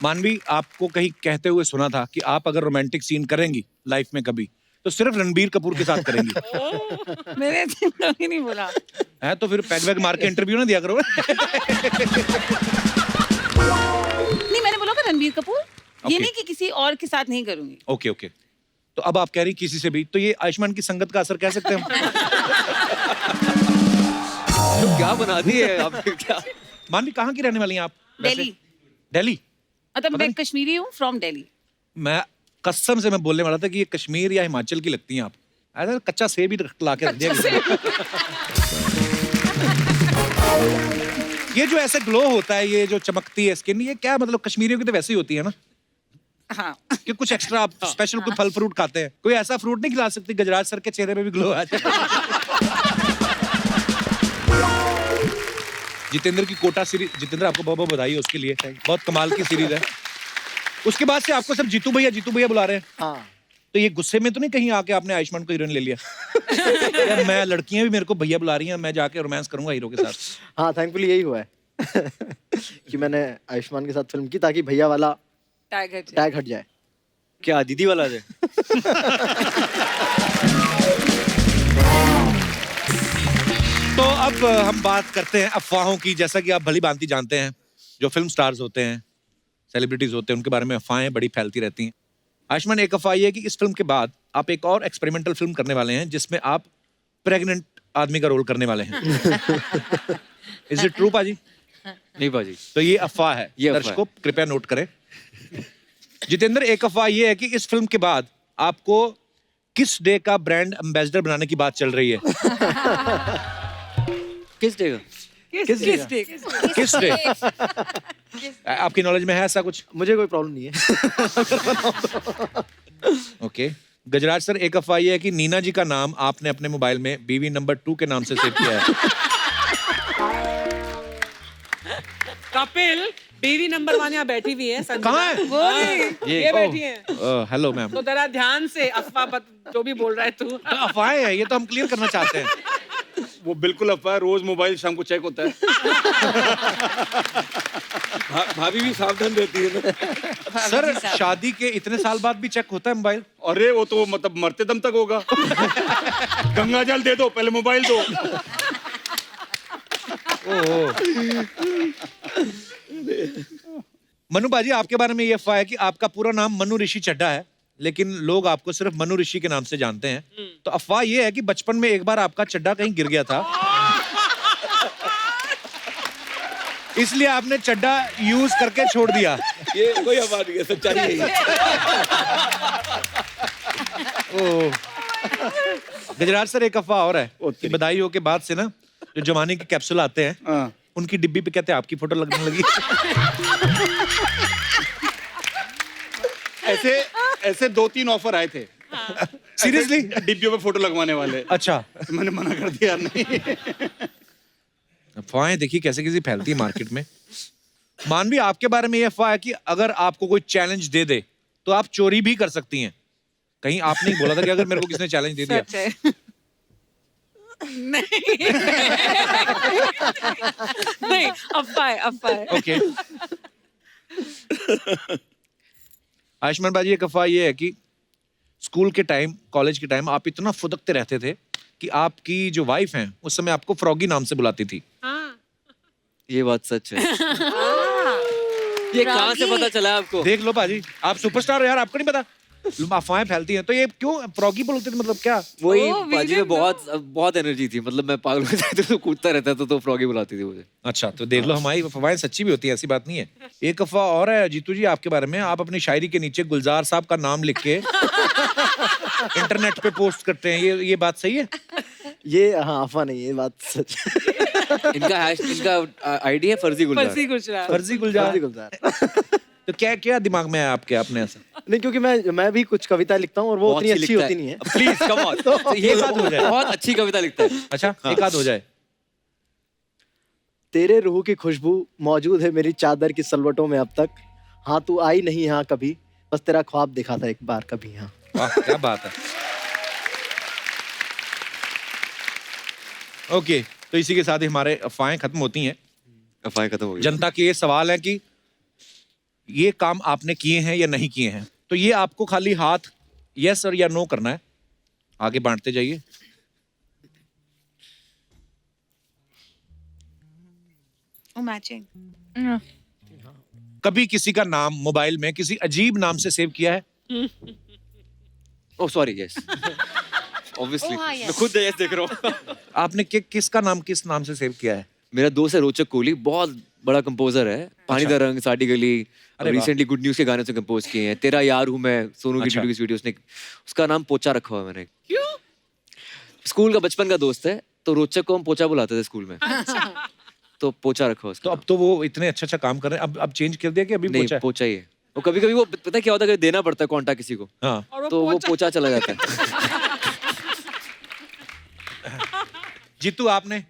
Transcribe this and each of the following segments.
मानवी, आपको कहीं कहते हुए सुना था कि आप अगर रोमांटिक सीन करेंगी लाइफ में कभी तो सिर्फ रणबीर कपूर के साथ करेंगी। मैंने कभी नहीं बोला है तो फिर पैग वैग मार के इंटरव्यू ना दिया करो। नहीं, मैंने बोला कि रणबीर कपूर। ये Okay. नहीं कि किसी और के साथ नहीं करूंगी। ओके ओके, तो अब आप कह रही किसी से भी, तो ये आयुष्मान की संगत का असर कह सकते हैं हम? तो क्या बनाती है आप? क्या मानवी, कहाँ की रहने वाली हैं आप वैसे? दिल्ली। दिल्ली? मतलब पता मैं नहीं। कश्मीरी हूँ, फ्रॉम दिल्ली। मैं कसम से मैं बोलने वाला था कि ये कश्मीर या हिमाचल की लगती हैं आप। ऐसा कच्चा सेब ही ला के रख दिया किसी ने। ये जो ऐसे ग्लो होता है, ये जो चमकती है स्किन, ये क्या मतलब कश्मीरियों की तो वैसे ही होती है ना हाँ। कि कुछ एक्स्ट्रा आप स्पेशल कोई फल फ्रूट खाते हैं? कोई ऐसा फ्रूट नहीं खिला सकती गजराज सर के चेहरे पे भी ग्लो आ जाए? जितेंद्र की कोटा सीरीज, जितेंद्र आपको बहुत बहुत बधाई है उसके लिए, बहुत कमाल की सीरीज है। उसके बाद से आपको सब जीतू भैया बुला रहे हैं। हाँ। तो ये गुस्से में तो नहीं कहीं आके आपने आयुष्मान को हीरोइन ले लिया? यार मैं, लड़कियां भी मेरे को भैया बुला रही हैं, मैं जाके रोमांस करूंगा हीरो के साथ। हाँ, थैंकफुली यही हुआ है कि मैंने आयुष्मान के साथ फिल्म की ताकि भैया वाला टैग हट जाए। क्या दीदी वाला है? तो अब हम बात करते हैं अफवाहों की। जैसा कि आप भली भांति जानते हैं, जो फिल्म स्टार्स होते हैं, सेलिब्रिटीज होते हैं, उनके बारे में अफवाहें बड़ी फैलती रहती हैं। आयुष्मान, एक अफवाह ये है कि इस फिल्म के बाद आप एक और एक्सपेरिमेंटल फिल्म करने वाले हैं जिसमें आप प्रेग्नेंट आदमी का रोल करने वाले हैं। इज इट ट्रू पाजी? नहीं बाजी, तो ये अफवाह है, ये अफवाह दर्शकों कृपया नोट करें। जितेंद्र, एक अफवाह ये है कि इस फिल्म के बाद आपको किस डे का ब्रांड एम्बेसडर बनाने की बात चल रही है। किस डे का? किस डे? आपकी नॉलेज में है ऐसा कुछ? मुझे कोई प्रॉब्लम नहीं है। ओके। गजराज सर, एक अफवाह ये है कि नीना जी का नाम आपने अपने मोबाइल में बीवी नंबर 2 के नाम से सेव किया है। कपिल, बीवी नंबर 1 यहाँ बैठी हुई है। कहाँ है? वो नहीं, ये बैठी है। Hello ma'am. तो जरा ध्यान से अफवाह जो भी बोल रहा है तू। अफवाहें हैं, ये तो हम क्लियर करना चाहते हैं। वो बिल्कुल अफवाह है, रोज मोबाइल शाम को चेक होता है। भाभी भी सावधान रहती है ना। सर, शादी के इतने साल बाद भी चेक होता है मोबाइल? अरे वो तो मतलब मरते दम तक होगा। गंगा जल दे दो, पहले मोबाइल दो। मनु बाजी, आपके बारे में ये अफवाह है कि आपका पूरा नाम मनु ऋषि चड्ढा है, लेकिन लोग आपको सिर्फ मनु ऋषि के नाम से जानते हैं। तो अफवाह ये है कि बचपन में एक बार आपका चड्ढा कहीं गिर गया था, इसलिए आपने चड्ढा यूज करके छोड़ दिया। ये कोई अफवाह नहीं है, सच्चाई यही है। गजराज सर, एक अफवाह और है कि बधाइयों के बाद से ना जो जवानी के कैप्सूल आते हैं, हाँ। उनकी डिब्बी पे कहते हैं आपकी फोटो लगने लगी। ऐसे 2-3 ऑफर आए थे। सीरियसली? डिब्बियों पे फोटो लगवाने वाले। अच्छा, तो मैंने मना कर दिया, नहीं। अफवाहें देखिए कैसे कैसे फैलती है मार्केट में। मानवी, आपके बारे में ये अफवाह है कि अगर आपको कोई चैलेंज दे दे तो आप चोरी भी कर सकती हैं। कहीं आपने बोला था कि अगर मेरे को किसने चैलेंज दे दिया? सच है। नहीं, अफवाह है। ओके। आयुष्मान बाजी, एक अफवाह ये है कि स्कूल के टाइम, कॉलेज के टाइम आप इतना फुदकते रहते थे कि आपकी जो वाइफ हैं उस समय आपको फ्रॉगी नाम से बुलाती थी। ये बात सच है। ये कहाँ से पता चला आपको? देख लो पाजी, आप सुपरस्टार हो यार, आपको नहीं पता? अफवाहें फैलती हैं। तो ये क्यों फ्रॉगी बोलते थे, मतलब क्या? वही बाजी में बहुत एनर्जी थी, मतलब मैं पागल हो जाता तो कूदता रहता था, तो फ्रॉगी बुलाती थी मुझे। अच्छा, तो देख लो हमारी अफवाहें सच्ची भी होती है, ऐसी बात नहीं है। एक अफवाह और है जीतू जी आपके बारे में, आप अपनी शायरी के नीचे गुलजार साहब का नाम लिख के इंटरनेट पे पोस्ट करते हैं, ये बात सही है? ये हाँ, अफवाह नहीं है, ये बात सच है। इनका आईडी है फर्जी गुलजार। फर्जी गुलजार। फर्जी गुलजार। तो क्या दिमाग में है आपके, आपने ऐसा? नहीं, क्योंकि मैं भी कुछ कविता लिखता हूँ और वो उतनी अच्छी होती नहीं है। प्लीज कम ऑन, ये बात हो जाए। बहुत अच्छी कविता लिखता है। अच्छा, एक आध हो जाए। तेरे रूह की खुशबू मौजूद है मेरी चादर की सलवटों में अब तक। हाँ, तू आई नहीं यहाँ कभी, बस तेरा ख्वाब देखा था एक बार कभी। हाँ, वाह क्या बात है। ओके, तो इसी के साथ ही हमारे अफवाहें खत्म होती हैं। अफवाहें खत्म हो गई। जनता के ये सवाल है कि ये काम आपने किए हैं या नहीं किए हैं। तो ये आपको खाली हाथ यस और या नो करना है। आगे बांटते जाइए। मैचिंग। कभी किसी का नाम मोबाइल में किसी अजीब नाम से सेव किया है? Oh sorry, yes obviously Oh, हाँ, yes. मैं खुद यस देख रहा हूँ। आपने किसका नाम किस नाम से सेव किया है? मेरा दोस्त है रोचक कोहली, बहुत बड़ा कंपोजर है। पानी दा रंग, साड़ी गली, अरे वाह। रिसेंटली गुड न्यूज के गाने से कंपोज किए हैं। तेरा यार हूँ मैं, सोनू की अच्छा। वीडियो उसने, उसका नाम पोचा रखा हुआ है मैंने। क्यों? स्कूल का बचपन का दोस्त है, तो रोचक को हम पोचा बुलाते थे स्कूल में। तो पोचा रखा हुआ तो उसका। अब तो वो इतने अच्छा काम कर रहे हैं, अब चेंज कर दिया कि अभी नहीं, पूछा है? पोचा ही है। वो कभी कभी वो पता है क्या होता है, अगर देना पड़ता है कॉन्टा किसी को, हाँ। और तो वो पोचा चला जाता है। जीतू आपने?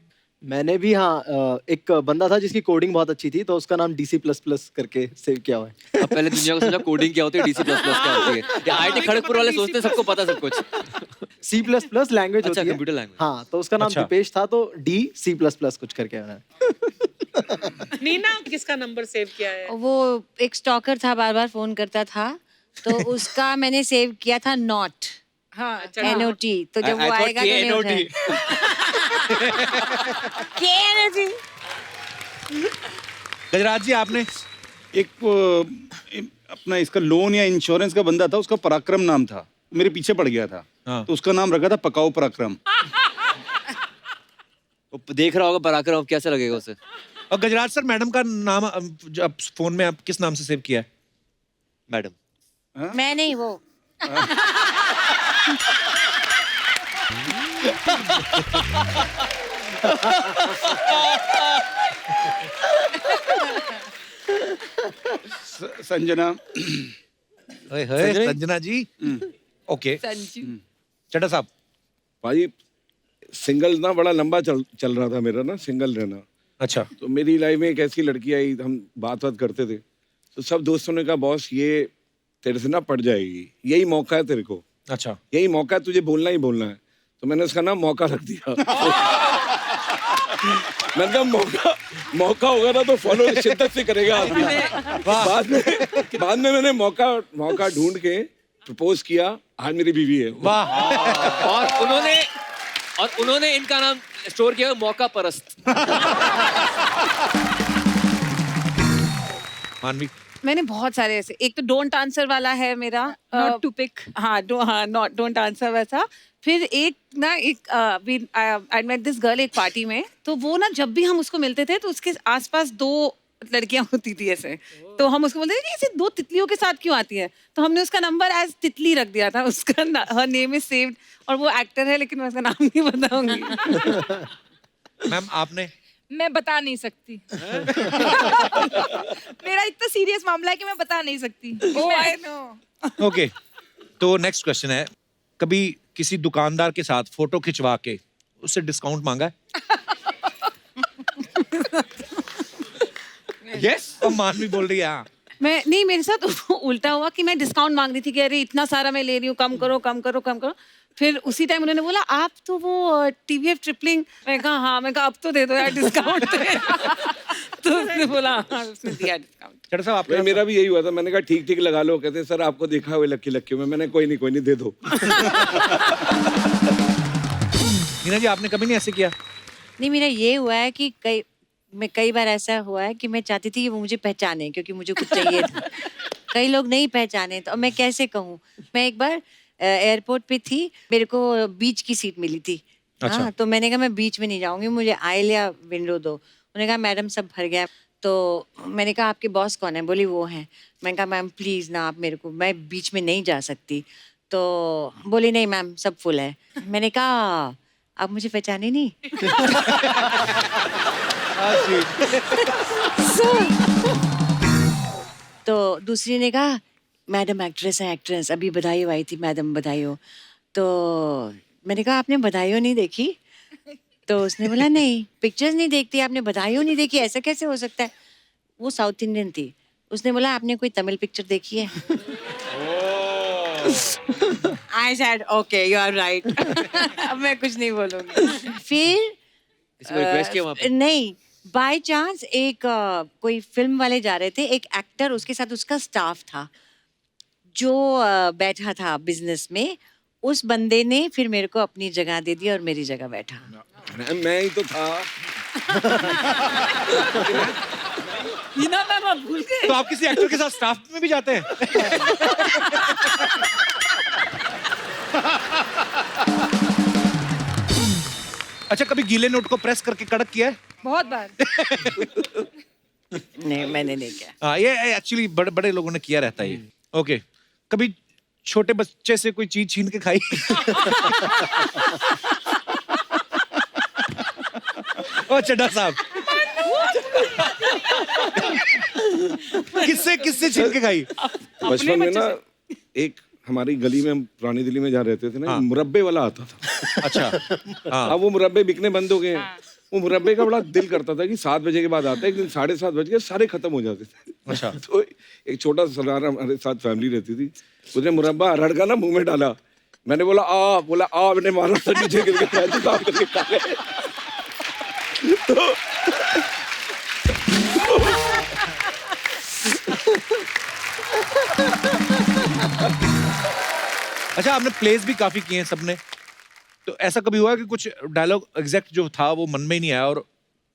मैंने भी हाँ, एक बंदा था जिसकी कोडिंग बहुत अच्छी थी, तो उसका नाम DC++ करके सेव किया हुआ है। अब पहले दुनिया को समझा कोडिंग क्या होती है, DC++ क्या होती है। ये आईटी खड़गपुर वाले सोचते हैं सबको पता सब कुछ। C++ लैंग्वेज अच्छा, होती है। Computer language. हाँ, तो उसका नाम अच्छा। दीपेश था, तो DC++ कुछ करके है। नीना किसका नंबर सेव किया है? वो एक स्टॉकर था, बार बार फोन करता था, तो उसका मैंने सेव किया था नॉट, हाँ NOT। तो जब वो आएगा तो नहीं उठाएगा। KNOT। गजराज जी आपने? एक अपना इसका लोन या इंश्योरेंस का बंदा था, उसका पराक्रम नाम था, मेरे पीछे पड़ गया था। हाँ। तो उसका नाम रखा था पकाओ पराक्रम। वो देख रहा होगा पराक्रम, अब कैसा लगेगा उसे। और गजराज सर, मैडम का नाम जो आप फोन में आप किस नाम से सेव किया है? मैडम। मैं नहीं, वो संजना। संजना जी। ओके। चड्ढा साहब? भाई सिंगल ना बड़ा लंबा चल रहा था मेरा ना, सिंगल रहना। अच्छा। तो मेरी लाइफ में एक ऐसी लड़की आई, हम बात करते थे, तो सब दोस्तों ने कहा बॉस ये तेरे से ना पड़ जाएगी, यही मौका है तेरे को, अच्छा। यही मौका है, तुझे बोलना ही बोलना है। तो मैंने उसका नाम मौका रख दिया। मैंने कहा मौका होगा ना तो फॉलो शिद्दत से करेगा आदमी। बाद में मैंने मौका ढूंढ के प्रपोज किया, आज मेरी बीवी है। वाह। और उन्होंने इनका नाम स्टोर किया मौका परस्त। मानवी? मैंने बहुत सारे ऐसे, एक तो डोंट आंसर वाला है मेरा, नॉट टू पिक। हाँ, नॉट डोंट आंसर वैसा। फिर एक ना, आई मेट दिस गर्ल एक पार्टी में, तो वो ना जब भी हम उसको मिलते थे तो उसके आसपास 2 लड़कियां होती थी ऐसे, तो हम उसको बोलते थे कि ऐसे 2 तितलियों के साथ क्यों आती है, तो हमने उसका नंबर एज तितली रख दिया था। उसका हर नेम इज सेव्ड, और वो एक्टर है लेकिन मैं उसका नाम नहीं बताऊंगी। मैम आपने? मैं बता नहीं सकती। मेरा इतना सीरियस मामला है कि मैं बता नहीं सकती। ओह आई नो। ओके। तो नेक्स्ट क्वेश्चन है, कभी किसी दुकानदार के साथ फोटो खिंचवा के उससे डिस्काउंट मांगा है? यस। और मानवी बोल रही है हाँ। मैं नहीं, मेरे साथ उल्टा हुआ कि मैं डिस्काउंट मांग रही थी कि अरे इतना सारा मैं ले रही हूँ, कम करो कम करो कम करो। फिर उसी टाइम उन्होंने बोला आप तो वो TVF ट्रिपलिंग। मैं कहा हाँ, मैं कहा अब तो दे दो यार डिस्काउंट। तो उसने बोला हाँ, उसने दिया डिस्काउंट। चड्ढा साहब भाई आपने? मेरा भी यही हुआ था, मैंने कहा ठीक ठीक लगा लो, कहते सर आपको देखा हुआ लक्की में। मैंने कोई नहीं दे दो। नीना जी आपने कभी नहीं ऐसे किया? नहीं, मेरा ये हुआ है कि कई बार ऐसा हुआ है कि मैं चाहती थी कि वो मुझे पहचाने, क्योंकि मुझे कुछ चाहिए था। कई लोग नहीं पहचाने, तो मैं कैसे कहूँ। मैं एक बार एयरपोर्ट पे थी, मेरे को बीच की सीट मिली थी। अच्छा। हाँ, तो मैंने कहा मैं बीच में नहीं जाऊंगी, मुझे आइल या विंडो दो। उन्होंने कहा मैडम सब भर गया। तो मैंने कहा आपके बॉस कौन है? बोली वो है। मैंने कहा मैम प्लीज ना, आप मेरे को, मैं बीच में नहीं जा सकती। तो बोली नहीं मैम सब फुल है। मैंने कहा आप मुझे पहचाने नहीं। तो दूसरी ने कहा मैडम एक्ट्रेस है, एक्ट्रेस अभी बधाई आई थी मैडम, बधाई हो। तो मैंने कहा आपने बधाई नहीं देखी? तो उसने बोला नहीं, पिक्चर्स नहीं देखती आपने, बधाई नहीं देखी, ऐसा कैसे हो सकता है? वो साउथ इंडियन थी। उसने बोला आपने कोई तमिल पिक्चर देखी है? I said okay you are right. अब मैं कुछ नहीं बोलूंगी। फिर किसी को रिक्वेस्ट किया वहाँ पे? नहीं, बाय चांस एक कोई फिल्म वाले जा रहे थे, एक एक्टर उसके साथ उसका स्टाफ था जो बैठा था बिजनेस में। उस बंदे ने फिर मेरे को अपनी जगह दे दी और मेरी जगह बैठा। मैं ही तो था। हिना मैम आप भूल गए। तो आप किसी एक्टर के साथ स्टाफ में भी जाते हैं? अच्छा, कभी गीले नोट को प्रेस करके कड़क किया है? बहुत बार। नहीं, मैंने नहीं किया। हाँ, ये एक्चुअली बड़े बड़े लोगों ने किया रहता है ये। ओके, कभी छोटे बच्चे से कोई चीज छीन के खाई? ओ चड्डा साहब, किससे छीन के खाई? बचपन में ना एक हमारी गली में, हम पुरानी दिल्ली में जहाँ रहते थे ना, हाँ। मुरब्बे वाला आता था। अच्छा, हाँ। अब वो मुरब्बे बिकने बंद हो गए हैं। वो मुरब्बे का बड़ा दिल करता था कि 7 बजे के बाद आता है। एक दिन 7:30 बज गए, सारे खत्म हो जाते थे। अच्छा। तो एक छोटा सा सरदार हमारे साथ फैमिली रहती थी, उसने मुरब्बा रड़का ना मुंह में डाला। मैंने बोला आ, मैंने मारा था, नीचे गिर गया, तो साफ करके खा गए। अच्छा, आपने प्लेस भी काफी किए हैं सबने, तो ऐसा कभी हुआ कि कुछ डायलॉग एग्जैक्ट जो था वो मन में ही नहीं आया और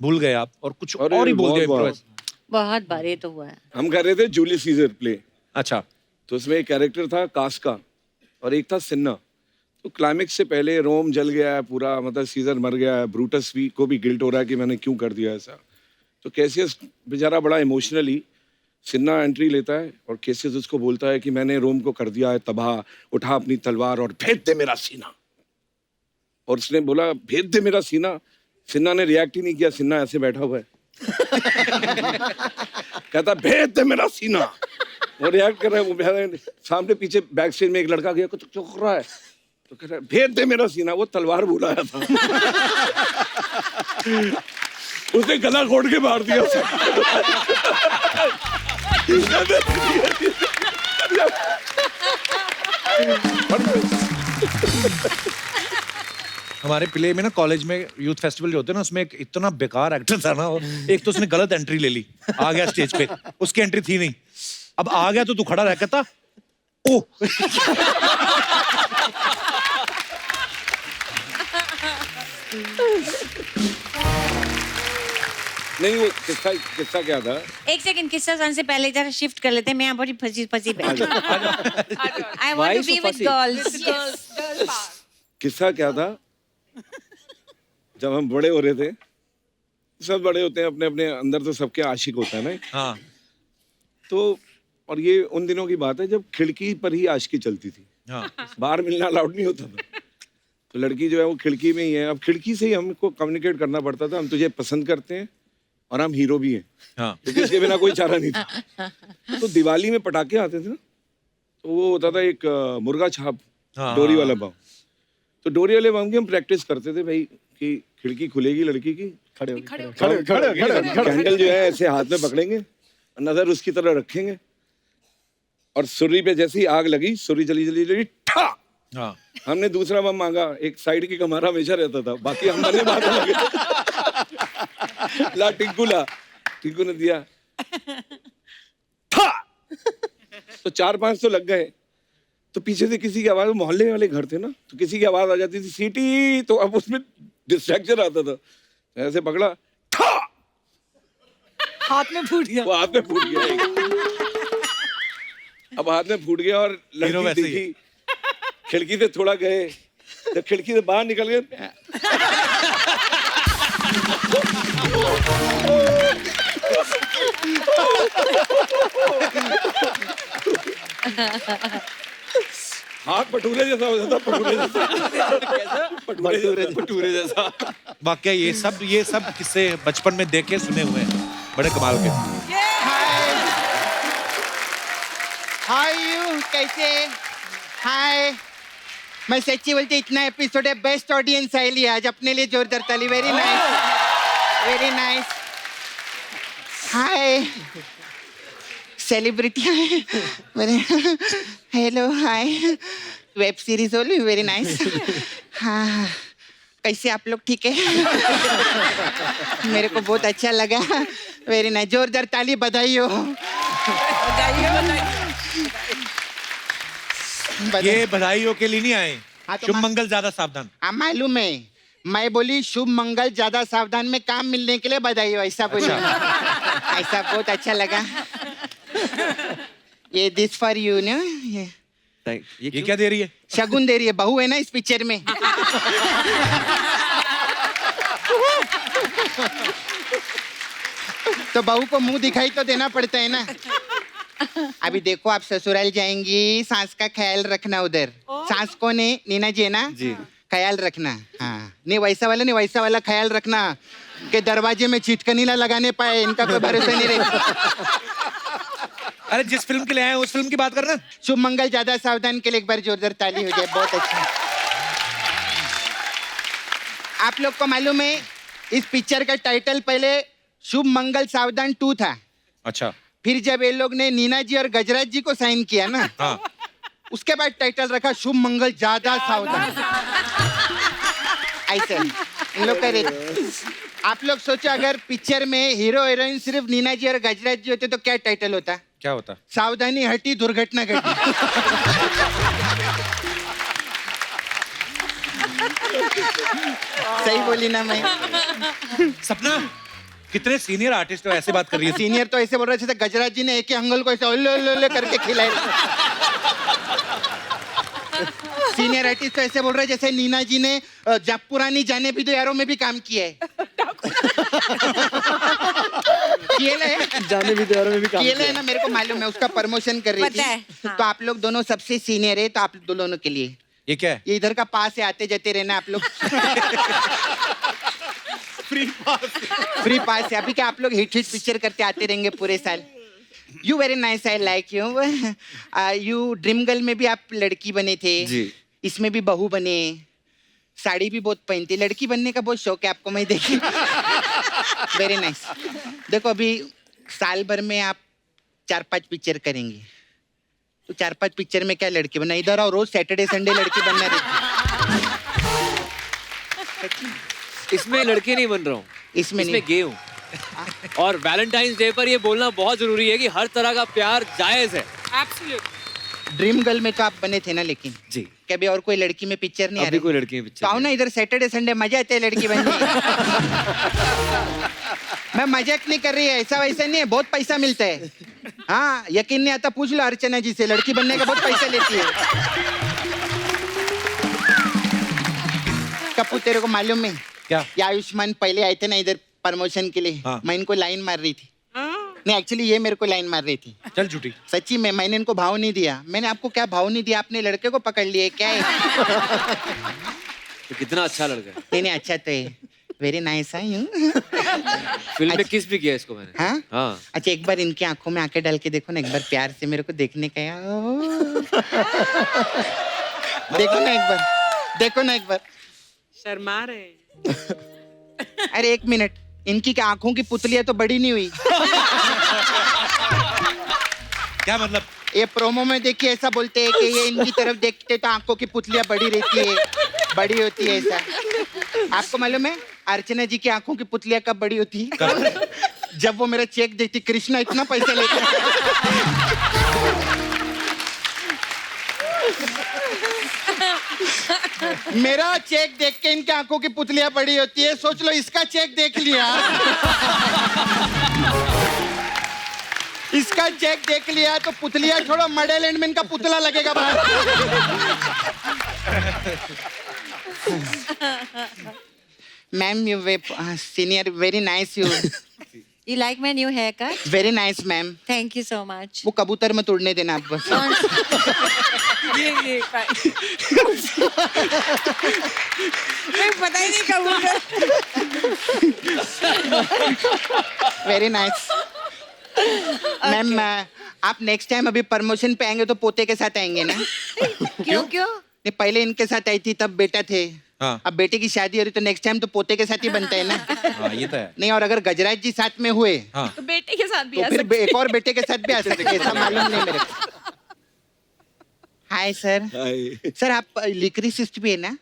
भूल गए आप और कुछ अरे, और ही बोल दिया? बहुत बार। improvise? बहुत बार ये तो हुआ है। हम कर रहे थे जूलियस सीजर प्ले, अच्छा, तो उसमें एक कैरेक्टर था कास्का और एक था सिन्ना। तो क्लाइमेक्स से पहले रोम जल गया है पूरा, मतलब सीजर मर गया है, ब्रूटस भी को भी गिल्ट हो रहा है कि मैंने क्यों कर दिया ऐसा। तो कैसियस बेचारा बड़ा इमोशनली, सिन्ना एंट्री लेता है और कैसियस उसको बोलता है कि मैंने रोम को कर दिया है तबाह, उठा अपनी तलवार और भेद दे मेरा सीना। और उसने बोला भेद दे मेरा सीना। सिन्ना ने रिएक्ट ही नहीं किया, सिन्ना ऐसे बैठा हुआ है। कहता भेद दे मेरा सीना। वो रिएक्ट कर रहा है, वो सामने पीछे बैक स्टेज में एक लड़का गया, तो चौंक रहा है, तो कह रहा है भेद दे मेरा सीना। वो तलवार बुलाया था। उसने गला घोट के मार दिया। हमारे प्ले में ना कॉलेज में यूथ फेस्टिवल जो होते हैं ना, उसमें एक इतना बेकार एक्टर था ना, एक तो उसने गलत एंट्री ले ली, आ गया स्टेज पे, उसकी एंट्री थी नहीं, अब आ गया तो तू खड़ा रह, कहता ओ। नहीं, वो किस्सा क्या था? एक सेकंड, किस्सा सुनने से पहले जरा शिफ्ट कर लेते हैं। मैं यहाँ बड़ी फंसी बैठी। I want to be with girls. किस्सा क्या था? जब हम बड़े हो रहे थे, सब बड़े होते हैं अपने अपने अंदर, तो सबके आशिक होता है ना। हाँ। तो और ये उन दिनों की बात है जब खिड़की पर ही आशिकी चलती थी। हाँ। बाहर मिलना अलाउड नहीं होता था। तो लड़की जो है वो खिड़की में ही है। अब खिड़की से ही हमको कम्युनिकेट करना पड़ता था, हम तुझे पसंद करते हैं और हम हीरो भी हैं। हाँ। क्योंकि इसके बिना कोई चारा नहीं था। तो दिवाली में पटाखे आते थे ना, तो वो होता था एक मुर्गा छाप, हाँ। डोरी वाला बम। तो डोरी वाले बम की हम प्रैक्टिस करते थे भाई, कि खिड़की खुलेगी लड़की की, खड़े कैंडल जो है ऐसे हाथ में पकड़ेंगे, नजर उसकी तरफ रखेंगे, और सुर्री पे जैसे ही आग लगी, सुर्री जली जली जली ठा। हाँ। हमने दूसरा बम मांगा, एक साइड की कमारा हमेशा रहता था, बाकी हम बने मारने लगे। ला टिंकू ने दिया ठा। तो 4-5 तो लग गए। तो पीछे से किसी की आवाज, मोहल्ले वाले घर थे ना, तो किसी की आवाज आ जाती थी सीटी, तो अब उसमें डिस्ट्रैक्शन आता था। ऐसे पकड़ा ठा, हाथ में फूट गया। वो हाथ में फूट गया। अब हाथ में फूट गया और हीरो लड़की वैसे ही देखी, खिड़की से थोड़ा गए, जब खिड़की से बाहर निकल गए, हाथ पटूरे जैसा हो जाता, पटूरे जैसा। वाकई ये सब किस्से बचपन में देखे सुने हुए हैं, बड़े कमाल के। हाय यू, कैसे? हाय, मैं सच्ची बोलती, इतना एपिसोड है, बेस्ट ऑडियंस आई ली आज अपने लिए, जोरदार ताली। Very nice, very nice. Hi, सेलिब्रिटियां हैं मेरे। Hello, hi, web series only, very nice. हाँ, कैसे आप लोग ठीक है? मेरे को बहुत अच्छा लगा, वेरी नाइस, जोरदार ताली, बधाई हो। ये बधाइयों के लिए नहीं आए, हाँ, तो शुभ मंगल ज्यादा सावधान। हाँ मालूम है, मैं बोली शुभ मंगल ज्यादा सावधान में काम मिलने के लिए बधाई हो, ऐसा बोली। ऐसा बहुत अच्छा लगा। ये दिस फॉर यू ना, ये क्या दे रही है? शगुन दे रही है, बहू है ना इस पिक्चर में। तो बहू को मुंह दिखाई तो देना पड़ता है ना। अभी देखो, आप ससुराल जाएंगी, सास का ख्याल रखना उधर। सास को ने नीना जी है ना जी, ख्याल रखना। हाँ, नहीं वैसा वाला नहीं, वैसा वाला ख्याल रखना कि दरवाजे में चिटकनी ना लगाने पाए, इनका कोई भरोसा नहीं रहता। अरे जिस फिल्म के लिए आए उस फिल्म की बात करना। शुभ मंगल ज्यादा सावधान के लिए एक बार जोरदार ताली हो जाए, बहुत अच्छा। आप लोग को मालूम है, इस पिक्चर का टाइटल पहले शुभ मंगल सावधान 2 था। अच्छा। फिर जब ये लोग ने नीना जी और गजराज जी को साइन किया ना, हाँ। उसके बाद टाइटल रखा शुभ मंगल ज्यादा सावधान। ऐसे इन लोग करे। आप लोग सोचो, अगर पिक्चर में हीरो हीरोइन सिर्फ नीना जी और गजराज जी होते तो क्या टाइटल होता? क्या होता? सावधानी हटी, दुर्घटना घटी। सही बोली ना मैं? सपना, कितने सीनियर आर्टिस्ट हो, ऐसे बात कर रही है? सीनियर तो ऐसे बोल रहे थे, गजराज जी ने एक ही अंगल को ऐसे ओले ओले ओले करके खिलाए। सीनियर आर्टिस्ट तो ऐसे बोल रहे जैसे नीना जी ने जब पुरानी जाने भी दो यारों में भी काम किया है। जाने भी दो यारों में भी काम किया है ना, मेरे को मालूम है, उसका प्रमोशन कर रही थी। तो आप लोग दोनों सबसे सीनियर है, तो आप दोनों के लिए ये क्या है? ये इधर का पास है, आते जाते रहना आप लोग। फ्री पास है। अभी क्या आप लोग हिट हिट पिक्चर करते आते रहेंगे पूरे साल। You very nice, I like you. You dream girl में भी आप लड़की बने थे जी, इसमें भी बहू बने, साड़ी भी बहुत पहनती, लड़की बनने का बहुत शौक है आपको, मैं देखी। Very nice. देखो, अभी साल भर में आप 4-5 पिक्चर करेंगे, तो 4-5 पिक्चर में क्या लड़की बनना, इधर और रोज सैटरडे संडे लड़की बनना रहती। इसमें लड़के नहीं बन रहा हूँ, इसमें इसमें गे हूँ। और वैलेंटाइंस डे पर ये बोलना बहुत जरूरी है कि हर तरह का प्यार जायज है। ड्रीम गर्ल में तो आप बने थे ना, लेकिन जी, कभी और कोई लड़की में पिक्चर नहीं आ अभी रही? कोई लड़की में तो पिक्चर आओ ना इधर, सैटरडे संडे मजा आते है लड़की बनने। मैं मजाक नहीं कर रही है, ऐसा वैसा नहीं है, बहुत पैसा मिलता है। हाँ, यकीन नहीं आता पूछ लो अर्चना जी से, लड़की बनने का बहुत पैसा लेती है। कपूर, तेरे को मालूम है क्या? ये आयुष्मान पहले आए थे ना इधर प्रमोशन के लिए। हाँ। मैं इनको लाइन मार रही थी। नहीं, एक्चुअली ये मेरे को लाइन मार रही थी। चल झूठी। सच्ची में, मैंने इनको भाव नहीं दिया। मैंने आपको क्या भाव नहीं दिया? आपने लड़के को पकड़ लिए क्या है? तो कितना अच्छा लड़का है। नहीं नहीं, अच्छा तो है, वेरी नाइस है। फिल्म में किस भी किया इसको मैंने। हाँ? हाँ, अच्छा, एक बार इनकी आंखों में आंखें डाल के देखो ना, एक बार प्यार से, मेरे को देखने का है। देखो ना एक बार, देखो ना एक बार। शर्मा रहे। अरे एक मिनट, इनकी क्या आंखों की पुतलियां तो बड़ी नहीं हुई? क्या मतलब? ये प्रोमो में देखिए ऐसा बोलते हैं कि ये इनकी तरफ देखते तो आंखों की पुतलियां बड़ी रहती है, बड़ी होती है ऐसा। आपको मालूम है अर्चना जी की आंखों की पुतलियां कब बड़ी होती है? जब वो मेरा चेक देती, कृष्णा इतना पैसा लेता। मेरा चेक देख के इनकी आंखों की पुतलियां बड़ी होती है, सोच लो इसका चेक देख लिया। इसका चेक देख लिया तो पुतलियां छोड़ो, मडेलैंड में इनका पुतला लगेगा बाहर। Ma'am, you senior, very nice you. You like my new haircut? Very nice ma'am. Thank you so much. वो कबूतर मत उड़ने देना आप बस। ये पता ही नहीं कबूतर। Very nice ma'am. आप नेक्स्ट टाइम अभी प्रमोशन पे आएंगे तो पोते के साथ आएंगे ना? क्यों? नहीं, पहले इनके साथ आई थी, तब बेटा थे। हाँ। अब बेटे की शादी हो रही तो नेक्स्ट टाइम तो पोते के साथ ही बनता है ना? हाँ, ये तो है। नहीं, और अगर गजराज जी साथ में हुए हाँ। तो बेटे के साथ भी तो आ फिर सकते एक और बेटे के साथ भी आ सकते हैं, ऐसा मालूम नहीं मेरे को। Hi sir. हाय। सर, आप लिक्रिसिस्ट भी है ना?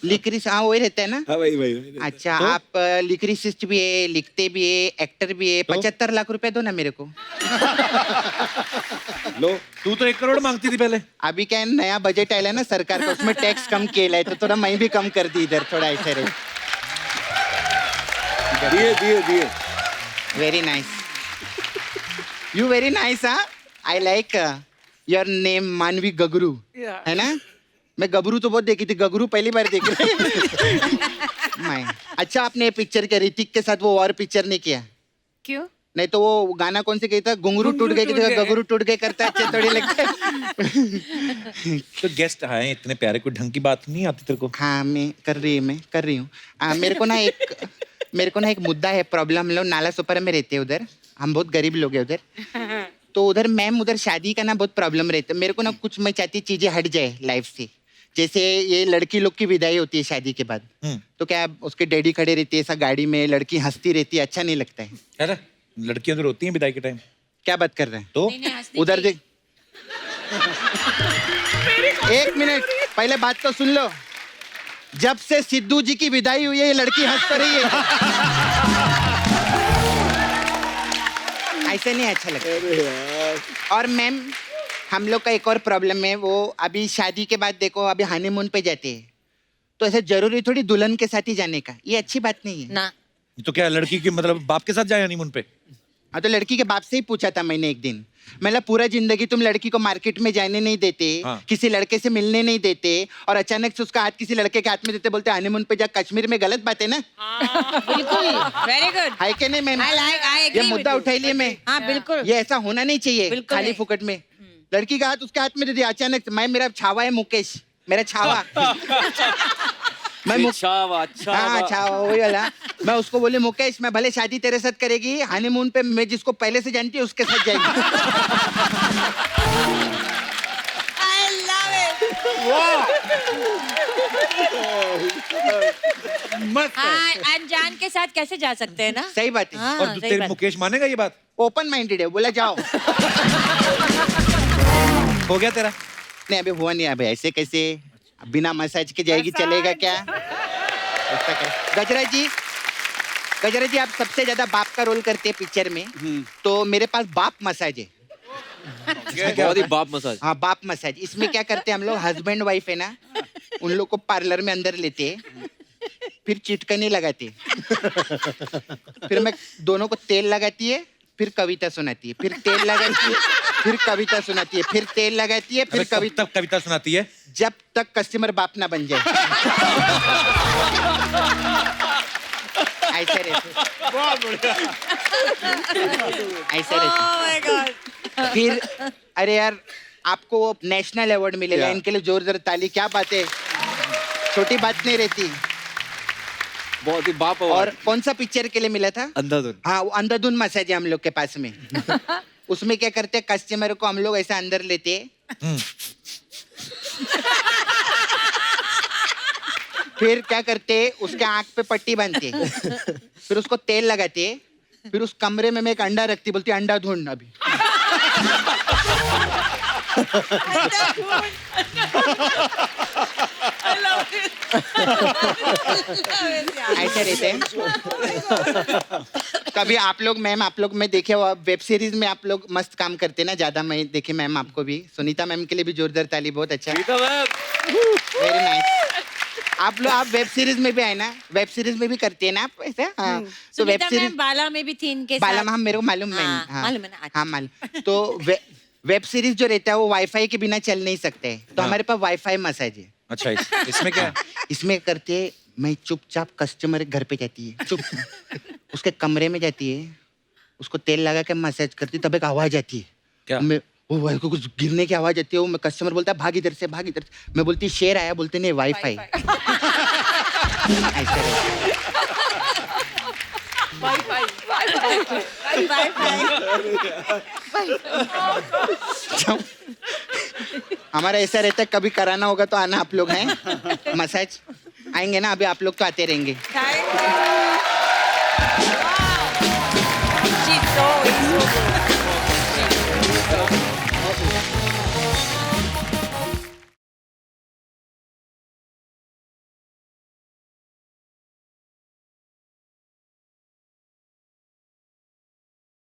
लिक्रिस, हाँ वही रहता है ना। हाँ वही अच्छा आप लिक्रिसिस्ट भी है, लिखते भी है, एक्टर भी है। 75 लाख रुपए दो ना मेरे को। लो तू तो 1 करोड़ मांगती थी पहले। अभी क्या है, नया बजट आया है ना सरकार का, उसमें टैक्स कम किया है, तो थोड़ा मैं भी कम कर दी इधर, थोड़ा ऐसे रहे। दिए very nice, you very nice. हाँ, आई लाइक योर नेम मानवी गगरू, है ना। मैं गबरू तो बहुत देखी थी, गगरू पहली बार देखी। मैं अच्छा, आपने ये पिक्चर के ऋतिक के साथ वो और पिक्चर नहीं किया? क्यों? नहीं तो वो गाना कौन से कहता, घुंगरू टूट गए की जगह गगरू टूट गए करता है, अच्छे थोड़ी लगता है। तो गेस्ट आए इतने प्यारे, कोई ढंग की बात नहीं आती तेरे को? हाँ मैं कर रही हूँ। मेरे को ना एक मुद्दा है, प्रॉब्लम। हम लोग नाला सुपर में रहते हैं उधर, हम बहुत गरीब लोग हैं उधर। तो उधर मैम, उधर शादी का ना बहुत प्रॉब्लम रहता है। मेरे को ना कुछ, मैं चाहती चीजें हट जाए लाइफ से। जैसे ये लड़की लोग की विदाई होती है शादी के बाद, तो क्या उसके डैडी खड़े रहते हैं ऐसा गाड़ी में, लड़की हंसती रहती है, अच्छा नहीं लगता है। अरे लड़कियां तो रोती हैं विदाई के टाइम। क्या बात कर रहे हैं? तो उधर देख, 1 मिनट पहले बात तो सुन लो। जब से सिद्धू जी की विदाई हुई है, ये लड़की हंस तो रही है। ऐसे नहीं अच्छा लगता। और मैम, हम लोग का एक और प्रॉब्लम है, वो अभी शादी के बाद देखो, अभी हनीमून पे जाते हैं, तो ऐसे जरूरी थोड़ी दुल्हन के साथ ही जाने का, ये अच्छी बात नहीं है ना। तो क्या लड़की की मतलब बाप के साथ जाए हनीमून पे? हाँ, तो लड़की के बाप से ही पूछा था मैंने एक दिन। मतलब पूरा जिंदगी तुम लड़की को मार्केट में जाने नहीं देते, किसी लड़के से मिलने नहीं देते, और अचानक से उसका हाथ किसी लड़के के हाथ में देते, बोलते हनीमून पे जा कश्मीर में। गलत बात है ना? बिल्कुल, वेरी गुड। है कि नहीं मैम? ये मुद्दा उठाई लिए मैं। हाँ बिल्कुल, ये ऐसा होना नहीं चाहिए बिल्कुल खाली नहीं। फुकट में। लड़की का हाथ उसके हाथ में दे दिया अचानक से। मैं, मेरा छावा है मुकेश, मेरा छावा। हाँ छावा वही वाला। मैं उसको बोली, मुकेश मैं भले शादी तेरे साथ करेगी, हनीमून पे मैं जिसको पहले से जानती हूँ उसके साथ जाएगी। I love it. मस्त है। हाँ, अनजान के साथ कैसे जा सकते हैं ना। सही बात है। हाँ, और सही तेरे बात। मुकेश मानेगा ये बात? ओपन माइंडेड है, बोला जाओ। हो गया तेरा? नहीं अभी हुआ नहीं। अभी ऐसे कैसे बिना मसाज के जाएगी, चलेगा क्या? ऐसा कर। गजरा जी आप सबसे ज्यादा बाप का रोल करते हैं पिक्चर में, तो मेरे पास बाप मसाज है। बहुत ही बाप मसाज। हाँ बाप मसाज। इसमें क्या करते हैं हम लोग, हस्बैंड वाइफ है ना, उन लोग को पार्लर में अंदर लेते हैं, फिर चिटकने लगाते, फिर मैं दोनों को तेल लगाती है, फिर कविता सुनाती है, फिर तेल लगाती है, फिर कविता सुनाती है, फिर तेल लगाती है, फिर कविता सुनाती है, जब तक कस्टमर बाप ना बन जाए। ऐसे रहते, ऐसे रहते। फिर अरे यार आपको नेशनल अवार्ड मिलेगा, इनके लिए जोरदार ताली। क्या बात है, छोटी बात नहीं रहती। बहुत ही बाप। और कौन सा पिक्चर के लिए मिला था? अंधाधुन। हाँ वो अंधाधुन मसाज है हम लोग के पास में। उसमें क्या करते हैं, कस्टमर को हम लोग ऐसा अंदर लेते हैं, फिर क्या करते हैं, उसके आंख पे पट्टी बांधते हैं, फिर उसको तेल लगाते हैं, फिर उस कमरे में मैं एक अंडा रखती, बोलती अंडा ढूंढ अभी। ऐसे रहते हैं। कभी आप लोग मैम, आप लोग मैं देखे वेब सीरीज में आप लोग मस्त काम करते ना, ज्यादा मैं देखे मैम आपको भी। सुनीता मैम के लिए भी जोरदार ताली, बहुत अच्छा, वेरी नाइस। आप लोग, आप वेब सीरीज में भी आए ना, वेब सीरीज में भी करते हैं ना आप ऐसे? हाँ तो वेब सीरीज बाला में भी थी इनके बाला साथ। में, हम मेरे को मालूम है। हाँ, मालूम है ना? अच्छा। हाँ मालूम। तो वेब सीरीज जो रहता है वो वाईफाई के बिना चल नहीं सकते, तो हमारे पास वाईफाई मसाज है। अच्छा इसमें क्या है? इसमें करते मैं चुपचाप, कस्टमर घर पे जाती है चुप, उसके कमरे में जाती है, उसको तेल लगा के मसाज करती, तब एक आवाज आती है। क्या? वो कुछ गिरने की आवाज आती है, वो मैं कस्टमर बोलता है भाग इधर से, भाग इधर से। मैं बोलती शेर आया, बोलते नहीं वाईफाई। ऐसे हमारा ऐसा रहता है, कभी कराना होगा तो आना आप लोग हैं मसाज, आएंगे ना, अभी आप लोग तो आते रहेंगे।